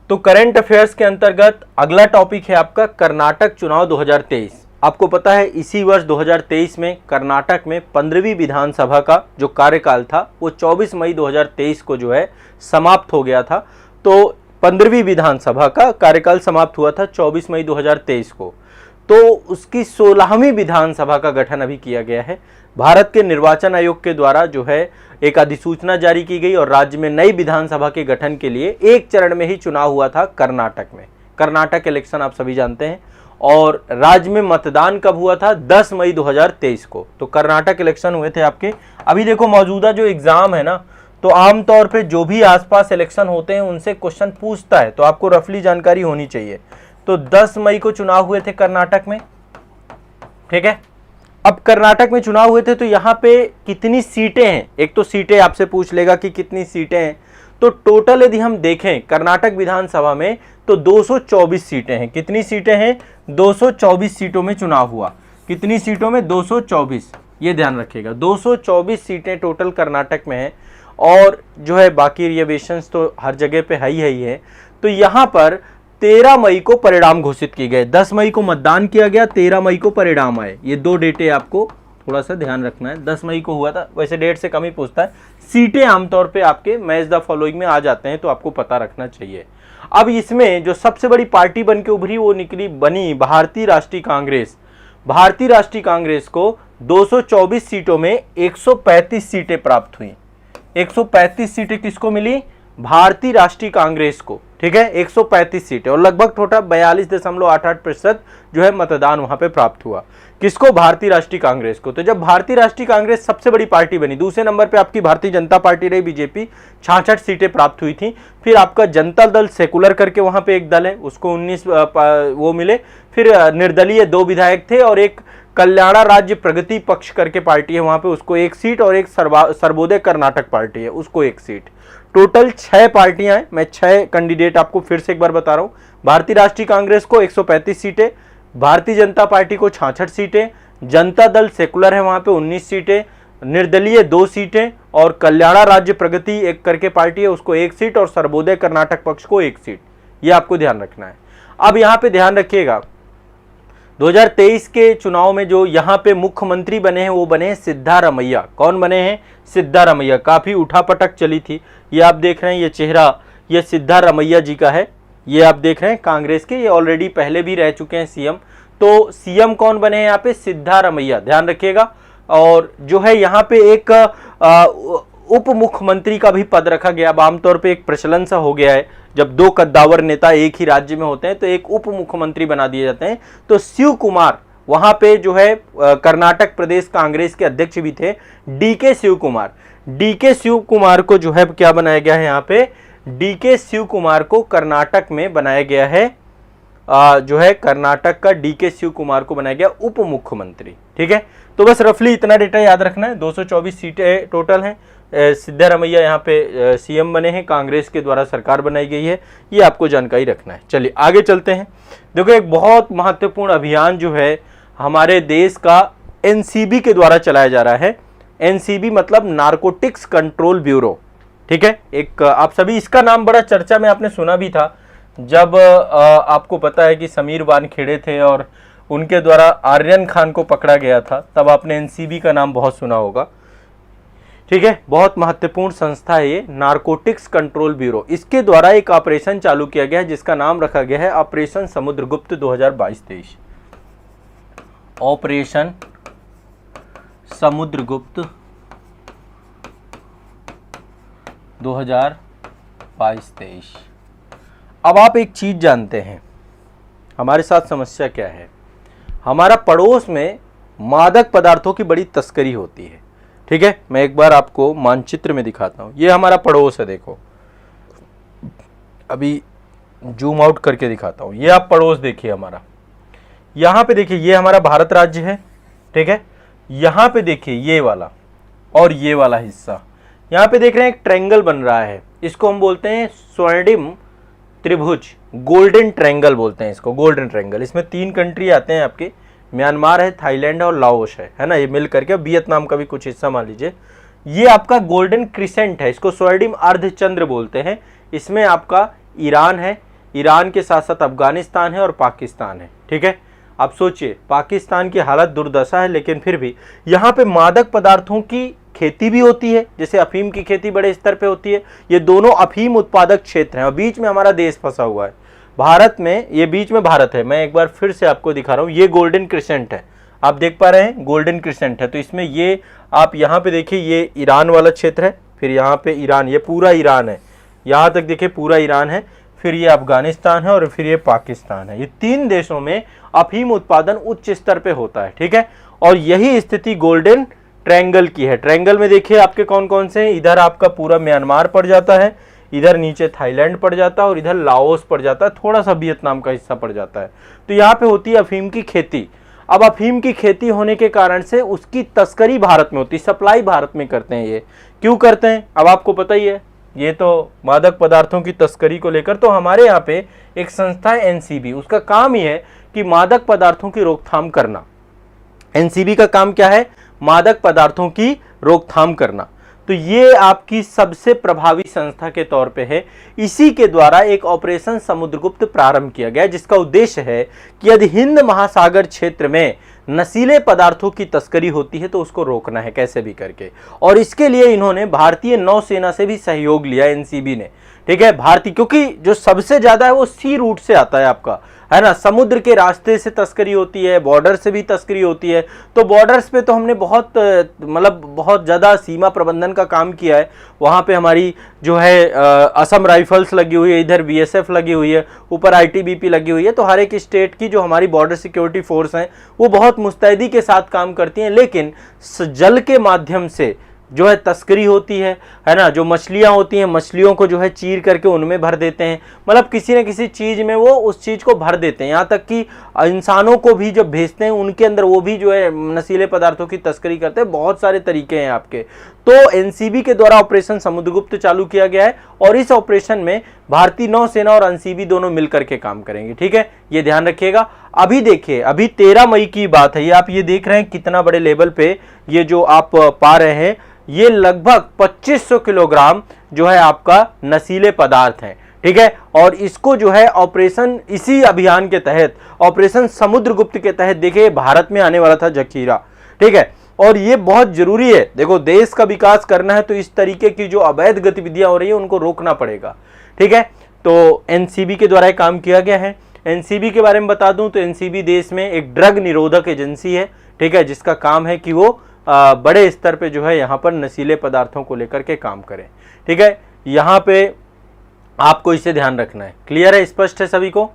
तो current affairs के अंतर्गत अगला टॉपिक है आपका कर्नाटक चुनाव 2023। आपको पता है इसी वर्ष 2023 में कर्नाटक में 15वीं विधानसभा का जो कार्यकाल था वो 24 मई 2023 को जो है समाप्त हो गया था। तो 15वीं विधानसभा का कार्यकाल समाप्त हुआ था 24 मई 2023 को। तो उसकी 16वीं विधानसभा का गठन अभी किया गया है। भारत के निर्वाचन आयोग के द्वारा जो है एक अधिसूचना जारी की गई और राज्य में नई विधानसभा के गठन के लिए एक चरण में ही चुनाव हुआ था कर्नाटक में। कर्नाटक इलेक्शन आप सभी जानते हैं। और राज्य में मतदान कब हुआ था? 10 मई 2023 को। तो कर्नाटक इलेक्शन हुए थे आपके। अभी देखो मौजूदा जो एग्जाम है ना, तो आमतौर पे जो भी आसपास इलेक्शन होते हैं उनसे क्वेश्चन पूछता है, तो आपको रफली जानकारी होनी चाहिए। तो 10 मई को चुनाव हुए थे कर्नाटक में, ठीक है। अब कर्नाटक में चुनाव हुए थे तो यहाँ पे कितनी सीटें हैं, एक तो सीटें आपसे पूछ लेगा कि कितनी सीटें हैं। तो टोटल यदि हम देखें कर्नाटक विधानसभा में तो 224 सीटें हैं। कितनी सीटें हैं? 224 सीटों में चुनाव हुआ। कितनी सीटों में? 224, ये ध्यान रखिएगा। 224 सीटें टोटल कर्नाटक में हैं और जो है बाकी रिजर्वेशंस तो हर जगह पे है ही है। तो यहाँ पर 13 मई को परिणाम घोषित किए गए। 10 मई को मतदान किया गया, 13 मई को परिणाम आए। ये दो डेटें आपको थोड़ा सा ध्यान रखना है। 10 मई को हुआ था, वैसे डेट से कम ही पूछता है। सीटें आमतौर पे आपके मैच द फॉलोइंग में आ जाते हैं, तो आपको पता रखना चाहिए। अब इसमें जो सबसे बड़ी पार्टी बन के उभरी वो बनी भारतीय राष्ट्रीय कांग्रेस। भारतीय राष्ट्रीय कांग्रेस को 224 सीटों में 135 सीटें प्राप्त हुई। 135 सीटें किसको मिली? भारतीय राष्ट्रीय कांग्रेस को, ठीक है। 135 सीटें और लगभग टोटल 42.88% जो है मतदान वहां पे प्राप्त हुआ। किसको? भारतीय राष्ट्रीय कांग्रेस को। तो जब भारतीय राष्ट्रीय कांग्रेस सबसे बड़ी पार्टी बनी, दूसरे नंबर पे आपकी भारतीय जनता पार्टी रही बीजेपी, 66 सीटें प्राप्त हुई थी। फिर आपका जनता दल सेकुलर करके वहां पे एक दल है, उसको 19 वो मिले। फिर निर्दलीय 2 विधायक थे और एक कल्याणा राज्य प्रगति पक्ष करके पार्टी है, वहां पे उसको 1 सीट, और एक सर्वोदय कर्नाटक पार्टी है उसको 1 सीट। टोटल 6 पार्टियां हैं। मैं 6 कैंडिडेट आपको फिर से एक बार बता रहा हूं। भारतीय राष्ट्रीय कांग्रेस को 135 सीटें, भारतीय जनता पार्टी को 66 सीटें, जनता दल सेकुलर है वहां पे 19 सीटें, निर्दलीय 2 सीटें और कल्याणा राज्य प्रगति एक करके पार्टी है उसको 1 सीट और सर्वोदय कर्नाटक पक्ष को 1 सीट। ये आपको ध्यान रखना है। अब यहां पे ध्यान रखिएगा 2023 के चुनाव में जो यहाँ पे मुख्यमंत्री बने हैं वो बने हैं सिद्धारमैया। कौन बने हैं? सिद्धारमैया। काफी उठापटक चली थी। ये आप देख रहे हैं, ये चेहरा ये सिद्धारमैया जी का है। ये आप देख रहे हैं कांग्रेस के, ये ऑलरेडी पहले भी रह चुके हैं सीएम। तो सीएम कौन बने हैं यहाँ पे? सिद्धारमैया, ध्यान रखिएगा। और जो है यहाँ पे एक उप मुख्यमंत्री का भी पद रखा गया। अब आमतौर पे एक प्रचलन सा हो गया है, जब 2 कद्दावर नेता एक ही राज्य में होते हैं तो एक उप मुख्यमंत्री बना दिए जाते हैं। तो शिव कुमार वहां पे जो है कर्नाटक प्रदेश कांग्रेस के अध्यक्ष भी थे, डीके शिव कुमार। डीके शिव कुमार को जो है क्या बनाया गया है यहाँ पे? डीके शिव कुमार को कर्नाटक में बनाया गया है, जो है कर्नाटक का डीके शिव कुमार को बनाया गया उप मुख्यमंत्री, ठीक है। तो बस रफली इतना डेटा याद रखना है। 224 सीटें टोटल हैं। सिद्धारमैया यहाँ पे सीएम बने हैं, कांग्रेस के द्वारा सरकार बनाई गई है, ये आपको जानकारी रखना है। चलिए आगे चलते हैं। देखो एक बहुत महत्वपूर्ण अभियान जो है हमारे देश का एनसीबी के द्वारा चलाया जा रहा है। एनसीबी मतलब नारकोटिक्स कंट्रोल ब्यूरो, ठीक है। एक आप सभी इसका नाम बड़ा चर्चा में आपने सुना भी था, जब आपको पता है कि समीर वानखेड़े थे और उनके द्वारा आर्यन खान को पकड़ा गया था, तब आपने एनसीबी का नाम बहुत सुना होगा, ठीक है। बहुत महत्वपूर्ण संस्था है ये नारकोटिक्स कंट्रोल ब्यूरो। इसके द्वारा एक ऑपरेशन चालू किया गया है जिसका नाम रखा गया है ऑपरेशन समुद्रगुप्त 2022-23। ऑपरेशन समुद्रगुप्त 2022-23। अब आप एक चीज जानते हैं हमारे साथ समस्या क्या है? हमारा पड़ोस में मादक पदार्थों की बड़ी तस्करी होती है, ठीक है। मैं एक बार आपको मानचित्र में दिखाता हूं। ये हमारा पड़ोस है, देखो अभी जूम आउट करके दिखाता हूं। ये आप पड़ोस देखिए हमारा, यहां पे देखिए ये हमारा भारत राज्य है, ठीक है। यहां पे देखिए ये वाला और ये वाला हिस्सा, यहां पे देख रहे हैं एक ट्रायंगल बन रहा है, इसको हम बोलते हैं स्वर्णिम त्रिभुज, गोल्डन ट्रायंगल बोलते हैं इसको, गोल्डन ट्रायंगल। इसमें 3 कंट्री आते हैं आपके, म्यांमार है, थाईलैंड और लाओस है ना, ये मिल करके, वियतनाम का भी कुछ हिस्सा मान लीजिए। ये आपका गोल्डन क्रिसेंट है, इसको स्वर्णिम अर्धचंद्र बोलते हैं। इसमें आपका ईरान है, ईरान के साथ साथ अफगानिस्तान है और पाकिस्तान है। ठीक है, आप सोचिए पाकिस्तान की हालत दुर्दशा है, लेकिन फिर भी यहाँ पे मादक पदार्थों की खेती भी होती है, जैसे अफीम की खेती बड़े स्तर पे होती है। ये दोनों अफीम उत्पादक क्षेत्र हैं और बीच में हमारा देश फंसा हुआ है भारत में। ये बीच में भारत है, मैं एक बार फिर से आपको दिखा रहा हूँ, ये गोल्डन क्रिसेंट है, आप देख पा रहे हैं गोल्डन क्रिसेंट है। तो इसमें ये आप यहाँ पे देखिए, ये ईरान वाला क्षेत्र है, फिर यहाँ पे ईरान, ये पूरा ईरान है, यहाँ तक देखिए पूरा ईरान है, फिर ये अफगानिस्तान है और फिर ये पाकिस्तान है। ये 3 देशों में अफीम उत्पादन उच्च स्तर पे होता है। ठीक है, और यही स्थिति गोल्डन ट्रायंगल की है। ट्रायंगल में देखिए आपके कौन कौन से हैं, इधर आपका पूरा म्यांमार पड़ जाता है, इधर नीचे थाईलैंड पड़ जाता है और इधर लाओस पड़ जाता है, थोड़ा सा वियतनाम का हिस्सा पड़ जाता है। तो यहाँ पे होती है अफीम की खेती। अब अफीम की खेती होने के कारण से उसकी तस्करी भारत में होती है, सप्लाई भारत में करते हैं। ये क्यों करते हैं अब आपको पता ही है, ये तो मादक पदार्थों की तस्करी को लेकर। तो हमारे यहाँ पे एक संस्था है एनसीबी, उसका काम ही है कि मादक पदार्थों की रोकथाम करना। एनसीबी का काम क्या है, मादक पदार्थों की रोकथाम करना। तो ये आपकी सबसे प्रभावी संस्था के तौर पे है। इसी के द्वारा एक ऑपरेशन समुद्रगुप्त प्रारंभ किया गया, जिसका उद्देश्य है कि यदि हिंद महासागर क्षेत्र में नशीले पदार्थों की तस्करी होती है तो उसको रोकना है कैसे भी करके। और इसके लिए इन्होंने भारतीय नौसेना से भी सहयोग लिया एनसीबी ने। ठीक है, भारतीय, क्योंकि जो सबसे ज्यादा है वो सी रूट से आता है आपका, है ना, समुद्र के रास्ते से तस्करी होती है, बॉर्डर से भी तस्करी होती है। तो बॉर्डर्स पे तो हमने बहुत बहुत ज़्यादा सीमा प्रबंधन का काम किया है। वहाँ पे हमारी जो है असम राइफल्स लगी हुई है, इधर बीएसएफ लगी हुई है, ऊपर आईटीबीपी लगी हुई है। तो हर एक स्टेट की जो हमारी बॉर्डर सिक्योरिटी फोर्स हैं वो बहुत मुस्तैदी के साथ काम करती हैं। लेकिन जल के माध्यम से जो है तस्करी होती है ना, जो मछलियां होती हैं, मछलियों को जो है चीर करके उनमें भर देते हैं, मतलब किसी न किसी चीज़ में वो उस चीज़ को भर देते हैं। यहाँ तक कि इंसानों को भी जब भेजते हैं उनके अंदर वो भी जो है नशीले पदार्थों की तस्करी करते हैं। बहुत सारे तरीके हैं आपके। तो एनसीबी के द्वारा ऑपरेशन समुद्रगुप्त चालू किया गया है और इस ऑपरेशन में भारतीय नौसेना और एनसीबी दोनों मिलकर के काम करेंगे। ठीक है, ये ध्यान रखिएगा। अभी देखिए, अभी 13 मई की बात है, ये आप ये देख रहे हैं कितना बड़े लेवल पे ये जो आप पा रहे हैं, ये लगभग 2500 किलोग्राम जो है आपका नशीले पदार्थ है। ठीक है, और इसको जो है ऑपरेशन, इसी अभियान के तहत, ऑपरेशन समुद्रगुप्त के तहत देखिए भारत में आने वाला था जखीरा। ठीक है, और ये बहुत जरूरी है। देखो, देश का विकास करना है तो इस तरीके की जो अवैध गतिविधियां हो रही है उनको रोकना पड़ेगा। ठीक है, तो एनसीबी के द्वारा काम किया गया है। एनसीबी के बारे में बता दूं तो एनसीबी देश में एक ड्रग निरोधक एजेंसी है। ठीक है, जिसका काम है कि वो बड़े स्तर पे जो है यहाँ पर नशीले पदार्थों को लेकर के काम करें। ठीक है, यहाँ पे आपको इसे ध्यान रखना है। क्लियर है, स्पष्ट है सभी को?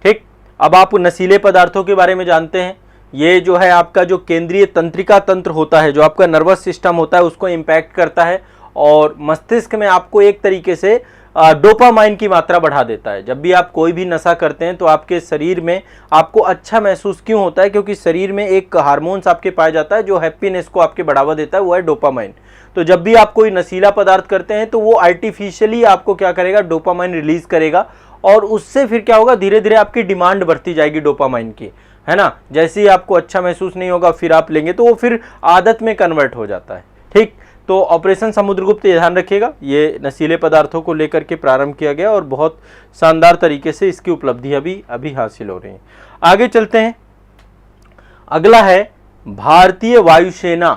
ठीक, अब आप नशीले पदार्थों के बारे में जानते हैं। ये जो है आपका जो केंद्रीय तंत्रिका तंत्र होता है, जो आपका नर्वस सिस्टम होता है, उसको इम्पैक्ट करता है और मस्तिष्क में आपको एक तरीके से डोपामाइन की मात्रा बढ़ा देता है। जब भी आप कोई भी नशा करते हैं तो आपके शरीर में आपको अच्छा महसूस क्यों होता है? क्योंकि शरीर में एक हार्मोन्स आपके पाया जाता है जो हैप्पीनेस को आपके बढ़ावा देता है, वो है डोपामाइन। तो जब भी आप कोई नशीला पदार्थ करते हैं तो वो आर्टिफिशियली आपको क्या करेगा, डोपामाइन रिलीज करेगा और उससे फिर क्या होगा, धीरे धीरे आपकी डिमांड बढ़ती जाएगी डोपामाइन की, है ना। जैसे ही आपको अच्छा महसूस नहीं होगा फिर आप लेंगे तो वो फिर आदत में कन्वर्ट हो जाता है। ठीक, तो ऑपरेशन समुद्रगुप्त ध्यान रखिएगा, ये नशीले पदार्थों को लेकर के प्रारंभ किया गया और बहुत शानदार तरीके से इसकी उपलब्धियां भी अभी हासिल हो रही हैं। आगे चलते हैं। अगला है भारतीय वायुसेना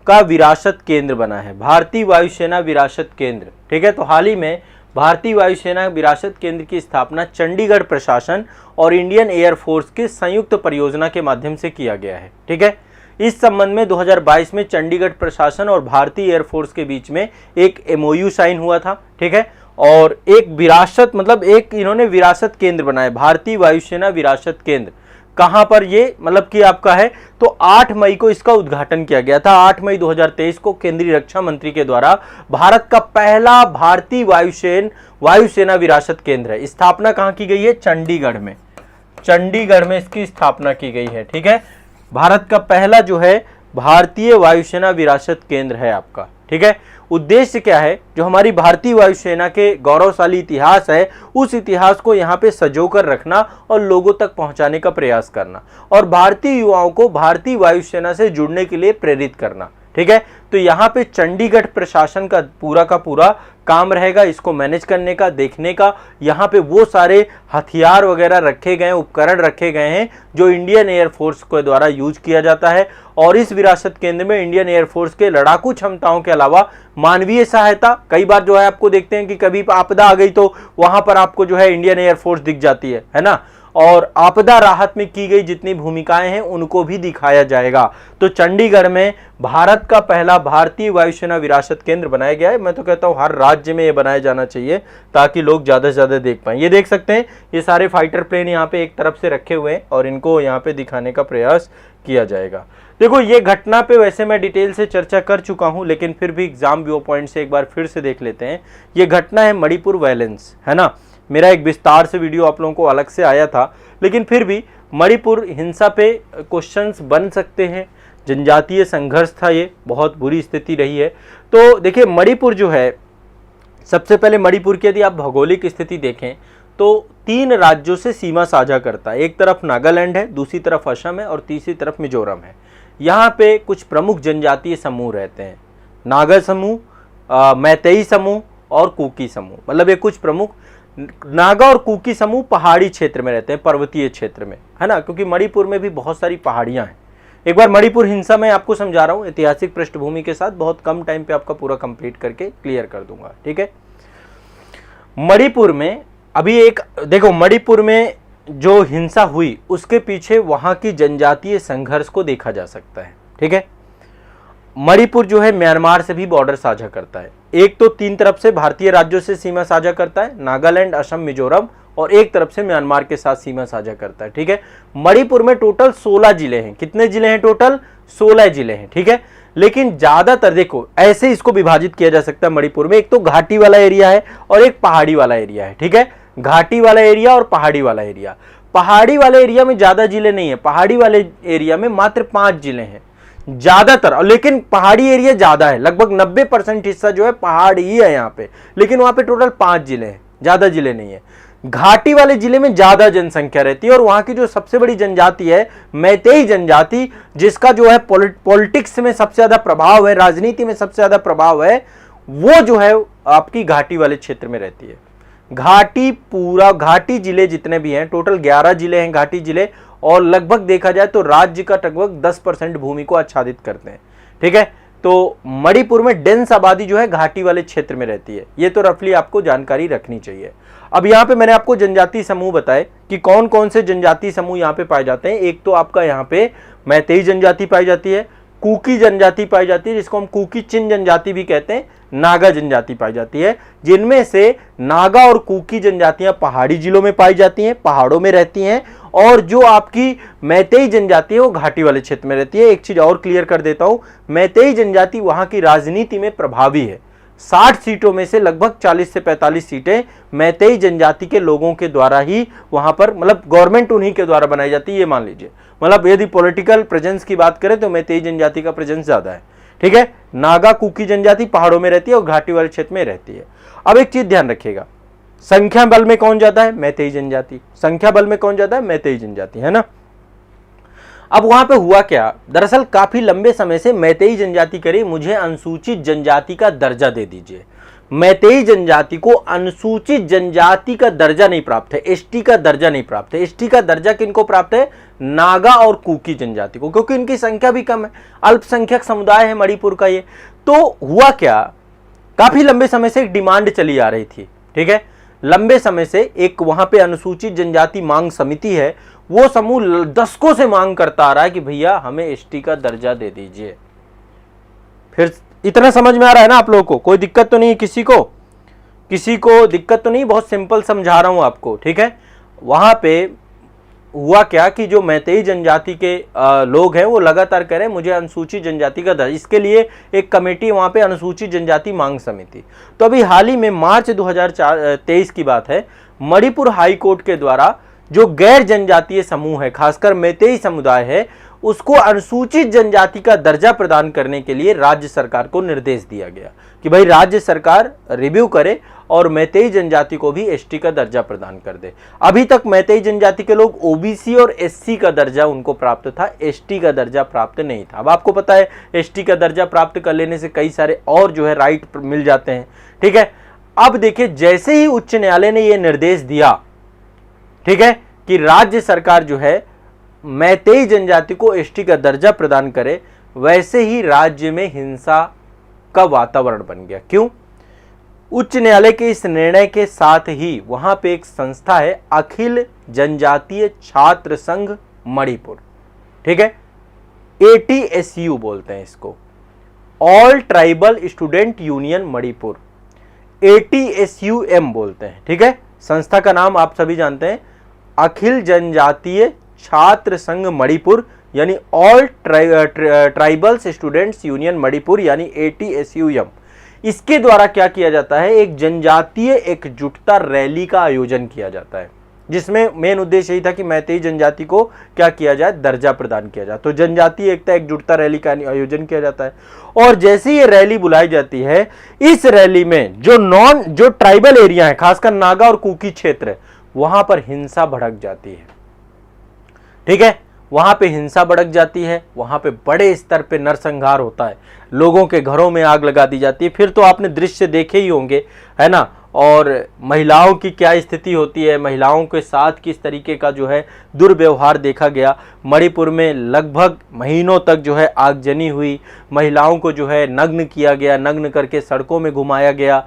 का विरासत केंद्र बना है, भारतीय वायुसेना विरासत केंद्र। ठीक है, तो हाल ही में भारतीय वायुसेना विरासत केंद्र की स्थापना चंडीगढ़ प्रशासन और इंडियन एयरफोर्स के संयुक्त परियोजना के माध्यम से किया गया है। ठीक है, इस संबंध में 2022 में चंडीगढ़ प्रशासन और भारतीय एयरफोर्स के बीच में एक एमओयू साइन हुआ था। ठीक है, और एक विरासत, मतलब एक इन्होंने विरासत केंद्र बनाया, भारतीय वायुसेना विरासत केंद्र। कहां पर ये मतलब कि आपका है, तो 8 मई को इसका उद्घाटन किया गया था। 8 मई 2023 को केंद्रीय रक्षा मंत्री के द्वारा भारत का पहला भारतीय वायुसेना विरासत केंद्र है। स्थापना कहां की गई है? चंडीगढ़ में। चंडीगढ़ में इसकी स्थापना की गई है। ठीक है, भारत का पहला जो है भारतीय वायुसेना विरासत केंद्र है आपका। ठीक है, उद्देश्य क्या है, जो हमारी भारतीय वायुसेना के गौरवशाली इतिहास है उस इतिहास को यहाँ पे सजोकर रखना और लोगों तक पहुँचाने का प्रयास करना और भारतीय युवाओं को भारतीय वायुसेना से जुड़ने के लिए प्रेरित करना। ठीक है। तो यहाँ पे चंडीगढ़ प्रशासन का पूरा काम रहेगा इसको मैनेज करने का, देखने का। यहाँ पे वो सारे हथियार वगैरह रखे गए, उपकरण रखे गए हैं जो इंडियन एयरफोर्स के द्वारा यूज किया जाता है। और इस विरासत केंद्र में इंडियन एयरफोर्स के लड़ाकू क्षमताओं के अलावा मानवीय सहायता, कई बार जो है आपको देखते हैं कि कभी आपदा आ गई तो वहां पर आपको जो है इंडियन एयरफोर्स दिख जाती है ना, और आपदा राहत में की गई जितनी भूमिकाएं हैं उनको भी दिखाया जाएगा। तो चंडीगढ़ में भारत का पहला भारतीय वायुसेना विरासत केंद्र बनाया गया है। मैं तो कहता हूं हर राज्य में ये बनाया जाना चाहिए ताकि लोग ज्यादा से ज्यादा देख पाएं। ये देख सकते हैं ये सारे फाइटर प्लेन यहाँ पे एक तरफ से रखे हुए हैं और इनको यहाँ पे दिखाने का प्रयास किया जाएगा। देखो ये घटना पे वैसे मैं डिटेल से चर्चा कर चुका हूं, लेकिन फिर भी एग्जाम व्यू पॉइंट से एक बार फिर से देख लेते हैं। ये घटना है मणिपुर वायलेंस, है ना। मेरा एक विस्तार से वीडियो आप लोगों को अलग से आया था, लेकिन फिर भी मणिपुर हिंसा पे क्वेश्चंस बन सकते हैं। जनजातीय संघर्ष था, ये बहुत बुरी स्थिति रही है। तो देखिए मणिपुर जो है, सबसे पहले मणिपुर की यदि आप भौगोलिक स्थिति देखें तो 3 राज्यों से सीमा साझा करता है। एक तरफ नागालैंड है, दूसरी तरफ असम है और तीसरी तरफ मिजोरम है। यहाँ पे कुछ प्रमुख जनजातीय समूह रहते हैं, नागा समूह, मैतेई समूह और कुकी समूह। मतलब ये कुछ प्रमुख नागा और कुकी समूह पहाड़ी क्षेत्र में रहते हैं, पर्वतीय क्षेत्र में, है ना, क्योंकि मणिपुर में भी बहुत सारी पहाड़ियां हैं। एक बार मणिपुर हिंसा मैं आपको समझा रहा हूं ऐतिहासिक पृष्ठभूमि के साथ, बहुत कम टाइम पे आपका पूरा कंप्लीट करके क्लियर कर दूंगा, ठीक है। मणिपुर में अभी एक देखो, मणिपुर में जो हिंसा हुई उसके पीछे वहां की जनजातीय संघर्ष को देखा जा सकता है, ठीक है। मणिपुर जो है म्यांमार से भी बॉर्डर साझा करता है। एक तो 3 तरफ से भारतीय राज्यों से सीमा साझा करता है, नागालैंड, असम, मिजोरम, और एक तरफ से म्यांमार के साथ सीमा साझा करता है, ठीक है। मणिपुर में टोटल 16 जिले हैं। कितने जिले हैं टोटल? 16 जिले हैं, ठीक है। लेकिन ज्यादातर देखो ऐसे इसको विभाजित किया जा सकता है मणिपुर में, एक तो घाटी वाला एरिया है और एक पहाड़ी वाला एरिया है, ठीक है। घाटी वाला एरिया और पहाड़ी वाला एरिया। पहाड़ी वाले एरिया में ज्यादा जिले नहीं है, पहाड़ी वाले एरिया में मात्र 5 जिले हैं ज्यादातर, लेकिन पहाड़ी एरिया ज्यादा है, लगभग 90% हिस्सा जो है पहाड़ी ही है यहाँ पे, लेकिन वहां पे टोटल 5 जिले हैं, ज्यादा जिले नहीं है। घाटी वाले जिले में ज्यादा जनसंख्या रहती है और वहां की जो सबसे बड़ी जनजाति है मैतेई जनजाति, जिसका जो है पॉलिटिक्स में सबसे ज्यादा प्रभाव है, राजनीति में सबसे ज्यादा प्रभाव है, वो जो है आपकी घाटी वाले क्षेत्र में रहती है। घाटी जिले जितने भी हैं, टोटल 11 जिले हैं घाटी जिले, और लगभग देखा जाए तो राज्य का लगभग 10% भूमि को आच्छादित करते हैं, ठीक है। तो मणिपुर में डेंस आबादी जो है घाटी वाले क्षेत्र में रहती है। ये तो रफली आपको जानकारी रखनी चाहिए। अब यहाँ पे मैंने आपको जनजाति समूह बताए कि कौन कौन से जनजाति समूह यहाँ पे पाए जाते हैं। एक तो आपका यहाँ पे मैतेई जनजाति पाई जाती है, कुकी जनजाति पाई जाती है, जिसको हम कुकी चिन जनजाति भी कहते हैं, नागा जनजाति पाई जाती है, जिनमें से नागा और कुकी जनजातियां पहाड़ी जिलों में पाई जाती हैं, पहाड़ों में रहती हैं, और जो आपकी मैतेई जनजाति है वो घाटी वाले क्षेत्र में रहती है। एक चीज और क्लियर कर देता हूं, मैतेई जनजाति वहां की राजनीति में प्रभावी है। 60 सीटों में से लगभग 40 से 45 सीटें मैतेई जनजाति के लोगों के द्वारा ही वहां पर, मतलब गवर्नमेंट उन्हीं के द्वारा बनाई जाती है, ये मान लीजिए। मतलब यदि पॉलिटिकल प्रेजेंस की बात करें तो मैतेई जनजाति का प्रेजेंस ज्यादा है, ठीक है। नागा कुकी जनजाति पहाड़ों में रहती है और घाटी वाले क्षेत्र में रहती है। अब एक चीज ध्यान रखिएगा, संख्या बल में कौन जाता है? मैतेई जनजाति। संख्या बल में कौन जाता है? मैतेई जनजाति, है ना। अब वहां पे हुआ क्या, दरअसल काफी लंबे समय से मैतेई जनजाति करी मुझे अनुसूचित जनजाति का दर्जा दे दीजिए। मैतेई जनजाति को अनुसूचित जनजाति का दर्जा नहीं प्राप्त है, एसटी का दर्जा नहीं प्राप्त है। एसटी का दर्जा किनको प्राप्त है? नागा और कुकी जनजाति को, क्योंकि इनकी संख्या भी कम है, अल्पसंख्यक समुदाय है मणिपुर का ये। तो हुआ क्या, काफी लंबे समय से एक डिमांड चली आ रही थी, ठीक है। लंबे समय से एक वहां पे अनुसूचित जनजाति मांग समिति है, वो समूह दशकों से मांग करता आ रहा है कि भैया हमें एसटी का दर्जा दे दीजिए। फिर इतना समझ में आ रहा है ना आप लोगों को? कोई दिक्कत तो नहीं, किसी को दिक्कत तो नहीं, बहुत सिंपल समझा रहा हूं आपको, ठीक है। वहां पे हुआ क्या कि जो मैतेई जनजाति के लोग हैं वो लगातार कह रहे हैं मुझे अनुसूचित जनजाति का दर्जा, इसके लिए एक कमेटी वहां पे अनुसूचित जनजाति मांग समिति। तो अभी हाल ही में मार्च 2023 की बात है, मणिपुर हाई कोर्ट के द्वारा जो गैर जनजातीय समूह है, खासकर मैतेई समुदाय है, उसको अनुसूचित जनजाति का दर्जा प्रदान करने के लिए राज्य सरकार को निर्देश दिया गया कि भाई राज्य सरकार रिव्यू करे और मैतेई जनजाति को भी एसटी का दर्जा प्रदान कर दे। अभी तक मैतेई जनजाति के लोग ओबीसी और एससी का दर्जा उनको प्राप्त था, एसटी का दर्जा प्राप्त नहीं था। अब आपको पता है एसटी का दर्जा प्राप्त कर लेने से कई सारे और जो है राइट मिल जाते हैं, ठीक है। अब देखिए, जैसे ही उच्च न्यायालय ने यह निर्देश दिया, ठीक है, कि राज्य सरकार जो है मैतेई जनजाति को एसटी का दर्जा प्रदान करे, वैसे ही राज्य में हिंसा का वातावरण बन गया। क्यों? उच्च न्यायालय के इस निर्णय के साथ ही वहां पे एक संस्था है, अखिल जनजातीय छात्र संघ मणिपुर, ठीक है, ATSU बोलते हैं इसको, all tribal student union Manipur, ATSUM बोलते हैं, ठीक है। संस्था का नाम आप सभी जानते हैं, अखिल जनजातीय छात्र संघ मणिपुर, यानी all tribals students union Manipur, यानी ATSUM। इसके द्वारा क्या किया जाता है, एक जनजातीय एकजुटता रैली का आयोजन किया जाता है, जिसमें मेन उद्देश्य यही था कि मैतेई जनजाति को क्या किया जाए, दर्जा प्रदान किया जाए। तो जनजातीय एकता एकजुटता रैली का आयोजन किया जाता है, और जैसे ये रैली बुलाई जाती है, इस रैली में जो ट्राइबल एरिया है, खासकर नागा और कुकी क्षेत्र, वहां पर हिंसा भड़क जाती है, ठीक है। वहां पे हिंसा भड़क जाती है, वहां पे बड़े स्तर पे नरसंहार होता है, लोगों के घरों में आग लगा दी जाती है। फिर तो आपने दृश्य देखे ही होंगे, है ना। और महिलाओं की क्या स्थिति होती है, महिलाओं के साथ किस तरीके का जो है दुर्व्यवहार देखा गया। मणिपुर में लगभग महीनों तक जो है आगजनी हुई, महिलाओं को जो है नग्न किया गया, नग्न करके सड़कों में घुमाया गया,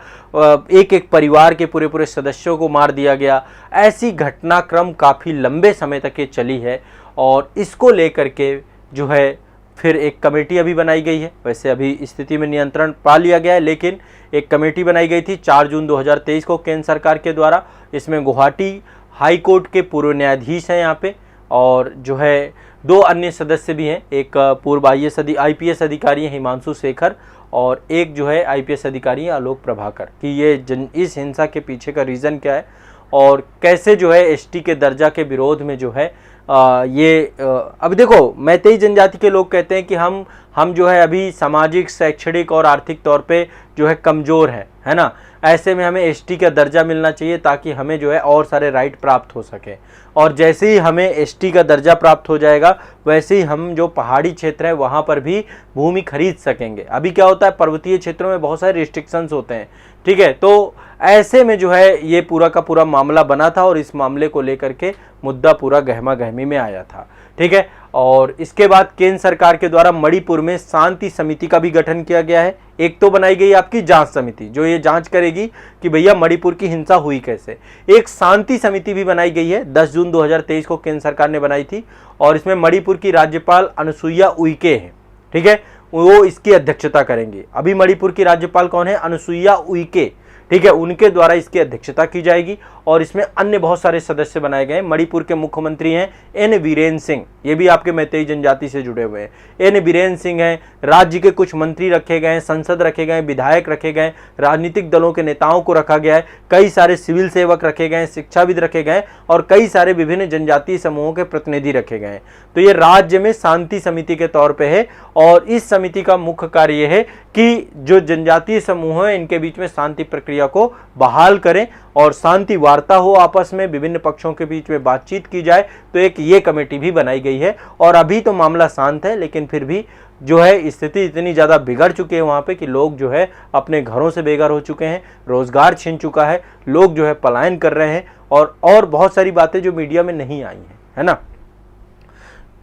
एक एक परिवार के पूरे पूरे सदस्यों को मार दिया गया। ऐसी घटनाक्रम काफ़ी लंबे समय तक ये चली है, और इसको लेकर के जो है फिर एक कमेटी अभी बनाई गई है। वैसे अभी स्थिति में नियंत्रण पा लिया गया है, लेकिन एक कमेटी बनाई गई थी 4 जून 2023 को केंद्र सरकार के द्वारा। इसमें गुवाहाटी हाई कोर्ट के पूर्व न्यायाधीश हैं यहाँ पे, और जो है 2 अन्य सदस्य भी हैं। एक पूर्व IPS अधिकारी हैं हिमांशु शेखर, और एक जो है IPS अधिकारी हैं आलोक प्रभाकर, कि ये इस हिंसा के पीछे का रीज़न क्या है, और कैसे जो है एसटी के दर्जा के विरोध में जो है अब देखो, मैतेई जनजाति के लोग कहते हैं कि हम जो है अभी सामाजिक, शैक्षणिक और आर्थिक तौर पे जो है कमज़ोर है ना। ऐसे में हमें एसटी का दर्जा मिलना चाहिए, ताकि हमें जो है और सारे राइट प्राप्त हो सके। और जैसे ही हमें एसटी का दर्जा प्राप्त हो जाएगा, वैसे ही हम जो पहाड़ी क्षेत्र है वहाँ पर भी भूमि खरीद सकेंगे। अभी क्या होता है, पर्वतीय क्षेत्रों में बहुत सारे रिस्ट्रिक्शंस होते हैं, ठीक है। तो ऐसे में जो है ये पूरा का पूरा मामला बना था, और इस मामले को लेकर के मुद्दा पूरा गहमा गहमी में आया था, ठीक है। और इसके बाद केंद्र सरकार के द्वारा मणिपुर में शांति समिति का भी गठन किया गया है। एक तो बनाई गई आपकी जांच समिति, जो ये जांच करेगी कि भैया मणिपुर की हिंसा हुई कैसे। एक शांति समिति भी बनाई गई है, 10 जून 2023 को केंद्र सरकार ने बनाई थी, और इसमें मणिपुर की राज्यपाल अनुसुईया उइके हैं, ठीक है, वो इसकी अध्यक्षता करेंगे। अभी मणिपुर की राज्यपाल कौन है, अनुसुईया उइके, ठीक है, उनके द्वारा इसकी अध्यक्षता की जाएगी। और इसमें अन्य बहुत सारे सदस्य बनाए गए। मणिपुर के मुख्यमंत्री हैं एन बीरेन सिंह, ये भी आपके मैतेई जनजाति से जुड़े हुए हैं। एन बीरेन सिंह हैं, राज्य के कुछ मंत्री रखे गए हैं, संसद रखे गए, विधायक रखे गए, राजनीतिक दलों के नेताओं को रखा गया है, कई सारे सिविल सेवक रखे गए, शिक्षाविद रखे गए, और कई सारे विभिन्न जनजातीय समूहों के प्रतिनिधि रखे गए। तो ये राज्य में शांति समिति के तौर पर है, और इस समिति का मुख्य कार्य यह है कि जो जनजातीय समूह है इनके बीच में शांति प्रक्रिया को बहाल करें, और शांति वार्ता हो, आपस में विभिन्न पक्षों के बीच में बातचीत की जाए। तो एक ये कमेटी भी बनाई गई है। और अभी तो मामला शांत है, लेकिन फिर भी जो है स्थिति इतनी ज़्यादा बिगड़ चुकी है वहाँ पे कि लोग जो है अपने घरों से बेघर हो चुके हैं, रोजगार छिन चुका है, लोग जो है पलायन कर रहे हैं, और बहुत सारी बातें जो मीडिया में नहीं आई हैं, है ना।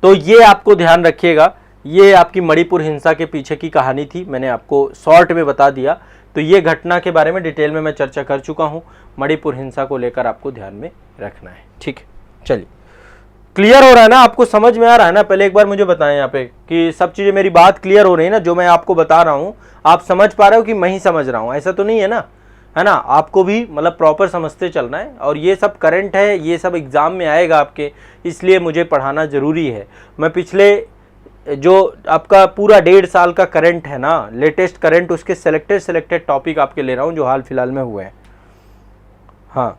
तो ये आपको ध्यान रखिएगा। ये आपकी मणिपुर हिंसा के पीछे की कहानी थी, मैंने आपको शॉर्ट में बता दिया। तो ये घटना के बारे में डिटेल में मैं चर्चा कर चुका हूँ। मणिपुर हिंसा को लेकर आपको ध्यान में रखना है, ठीक है। चलिए, क्लियर हो रहा है ना, आपको समझ में आ रहा है ना। पहले एक बार मुझे बताएं यहाँ पे कि सब चीज़ें, मेरी बात क्लियर हो रही है ना, जो मैं आपको बता रहा हूँ आप समझ पा रहे हो कि मैं ही समझ रहा हूँ, ऐसा तो नहीं है ना, है ना। आपको भी मतलब प्रॉपर समझते चलना है। और ये सब करंट है, ये सब एग्जाम में आएगा आपके, इसलिए मुझे पढ़ाना ज़रूरी है। मैं पिछले जो आपका पूरा 1.5 साल का करंट है ना, लेटेस्ट करंट, उसके सेलेक्टेड टॉपिक आपके ले रहा हूँ जो हाल फिलहाल में हुए हैं। हाँ,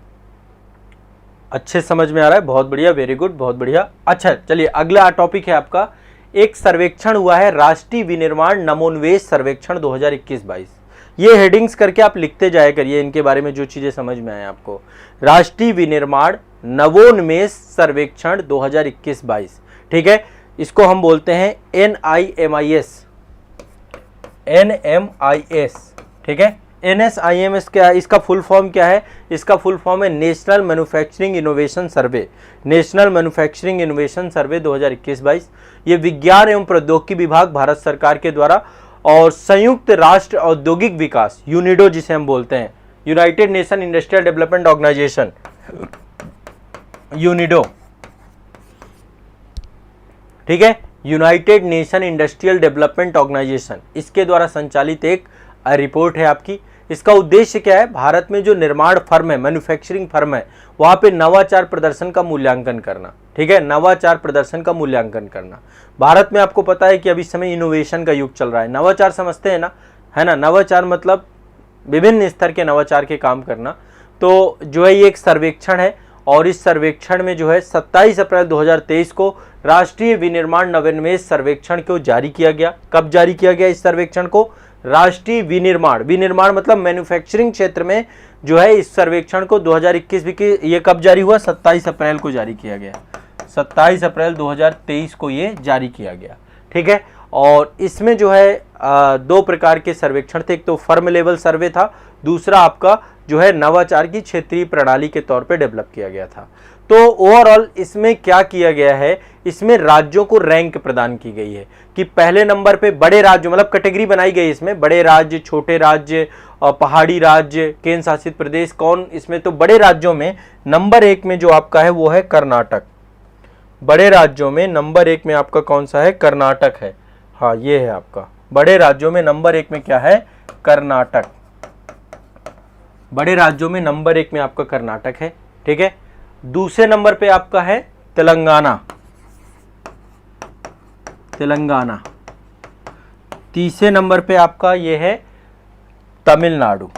अच्छे समझ में आ रहा है, बहुत बढ़िया, वेरी गुड, बहुत बढ़िया। अच्छा, चलिए अगला टॉपिक है आपका, एक सर्वेक्षण हुआ है, राष्ट्रीय विनिर्माण नमोन्वेष सर्वेक्षण 2021-22। ये हेडिंग्स करके आप लिखते जाया करिए इनके बारे में जो चीजें समझ में आए आपको। राष्ट्रीय विनिर्माण नवोन्मेष सर्वेक्षण 2021-22, ठीक है, इसको हम बोलते हैं NIMIS, ठीक है। NSIMS क्या है, इसका फुल फॉर्म क्या है? इसका फुल फॉर्म है नेशनल मैन्युफैक्चरिंग इनोवेशन सर्वे, नेशनल मैन्युफैक्चरिंग इनोवेशन सर्वे 2021-22। ये विज्ञान एवं प्रौद्योगिकी विभाग भारत सरकार के द्वारा और संयुक्त राष्ट्र औद्योगिक विकास यूनिडो जिसे हम बोलते हैं, United Nation Industrial Development Organization UNIDO, ठीक है, United Nation Industrial Development Organization, इसके द्वारा संचालित एक रिपोर्ट है आपकी। इसका उद्देश्य क्या है? भारत में जो निर्माण फर्म है, मैन्युफैक्चरिंग फर्म है, वहां पे नवाचार प्रदर्शन का मूल्यांकन करना, ठीक है, नवाचार प्रदर्शन का मूल्यांकन करना। भारत में आपको पता है कि अभी समय इनोवेशन का युग चल रहा है। नवाचार समझते हैं ना, है ना, नवाचार मतलब विभिन्न स्तर के नवाचार के काम करना। तो जो है ये एक सर्वेक्षण है और इस सर्वेक्षण में जो है 27 अप्रैल 2023 को राष्ट्रीय विनिर्माण नवोन्मेष सर्वेक्षण को जारी किया गया। कब जारी किया गया इस सर्वेक्षण को? राष्ट्रीय विनिर्माण, विनिर्माण मतलब मैन्युफैक्चरिंग क्षेत्र में जो है इस सर्वेक्षण को 2021 ये कब जारी हुआ? 27 अप्रैल को जारी किया गया, 27 अप्रैल 2023 को ये जारी किया गया, ठीक है। और इसमें जो है दो प्रकार के सर्वेक्षण थे, एक तो फर्म लेवल सर्वे था, दूसरा आपका जो है नवाचार की क्षेत्रीय प्रणाली के तौर पे डेवलप किया गया था। तो ओवरऑल इसमें क्या किया गया है, इसमें राज्यों को रैंक प्रदान की गई है कि पहले नंबर पे बड़े राज्य, मतलब कैटेगरी बनाई गई इसमें, बड़े राज्य, छोटे राज्य, पहाड़ी राज्य, केंद्र शासित प्रदेश, कौन इसमें? तो बड़े राज्यों में नंबर 1 में जो आपका है वो है कर्नाटक। बड़े राज्यों में नंबर 1 में आपका कौन सा है? कर्नाटक है। हाँ, ये है आपका बड़े राज्यों में नंबर 1 में क्या है? कर्नाटक। बड़े राज्यों में नंबर 1 में आपका कर्नाटक है, ठीक है। दूसरे नंबर पे आपका है तेलंगाना, तेलंगाना। तीसरे नंबर पे आपका ये है तमिलनाडु,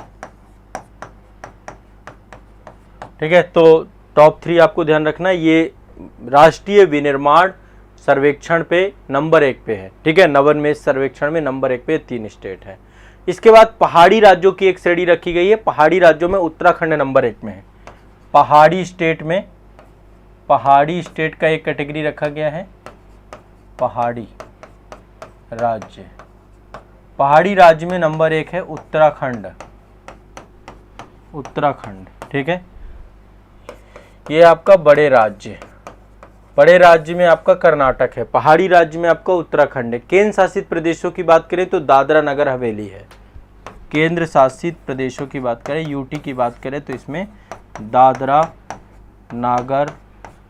ठीक है। तो टॉप 3 आपको ध्यान रखना है, ये राष्ट्रीय विनिर्माण सर्वेक्षण पे नंबर 1 पे है, ठीक है। नवोन्मेष सर्वेक्षण में नंबर 1 पे 3 स्टेट है। इसके बाद पहाड़ी राज्यों की एक श्रेणी रखी गई है। पहाड़ी राज्यों में उत्तराखंड नंबर 1 में है। पहाड़ी स्टेट में, पहाड़ी स्टेट का एक कैटेगरी रखा गया है, पहाड़ी राज्य। पहाड़ी राज्य में नंबर 1 है उत्तराखंड, उत्तराखंड, ठीक है। ये आपका बड़े राज्य, बड़े राज्य में आपका कर्नाटक है, पहाड़ी राज्य में आपका उत्तराखंड है। केंद्र शासित प्रदेशों की बात करें तो दादरा नगर हवेली है। केंद्र शासित प्रदेशों की बात करें, यूटी की बात करें तो इसमें दादरा नागर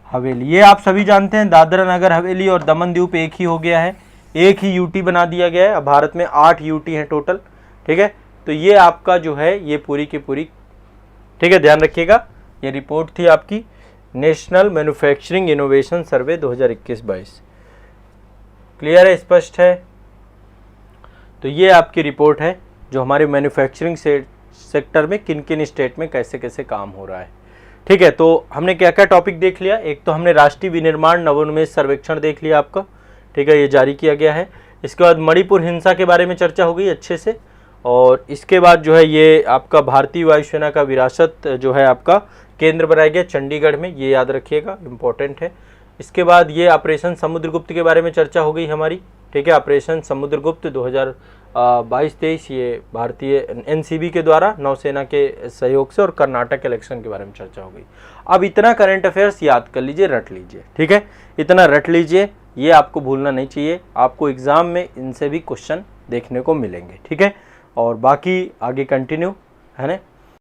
हवेली, ये आप सभी जानते हैं, दादरा नगर हवेली और दमन द्वीप एक ही हो गया है, एक ही यूटी बना दिया गया है। अब भारत में 8 यूटी हैं टोटल, ठीक है। तो ये आपका जो है ये पूरी की पूरी, ठीक है, ध्यान रखिएगा। ये रिपोर्ट थी आपकी नेशनल मैन्युफैक्चरिंग इनोवेशन सर्वे 2021-22। क्लियर है, स्पष्ट है? तो ये आपकी रिपोर्ट है जो हमारे मैन्युफैक्चरिंग सेक्टर में किन किन स्टेट में कैसे कैसे काम हो रहा है, ठीक है। तो हमने क्या क्या टॉपिक देख लिया? एक तो हमने राष्ट्रीय विनिर्माण नवोन्मेष सर्वेक्षण देख लिया आपका, ठीक है, ये जारी किया गया है। इसके बाद मणिपुर हिंसा के बारे में चर्चा हो गई अच्छे से, और इसके बाद जो है ये आपका भारतीय वायुसेना का विरासत जो है आपका केंद्र बनाया गया चंडीगढ़ में, ये याद रखिएगा, इम्पोर्टेंट है। इसके बाद ये ऑपरेशन समुद्रगुप्त के बारे में चर्चा हो गई हमारी, ठीक है। ऑपरेशन समुद्रगुप्त 2022-23 ये भारतीय एनसीबी के द्वारा नौसेना के सहयोग से, और कर्नाटक इलेक्शन के बारे में चर्चा हो गई। अब इतना करंट अफेयर्स याद कर लीजिए, रट लीजिए, ठीक है, इतना रट लीजिए, ये आपको भूलना नहीं चाहिए। आपको एग्जाम में इनसे भी क्वेश्चन देखने को मिलेंगे, ठीक है। और बाकी आगे कंटिन्यू है ना।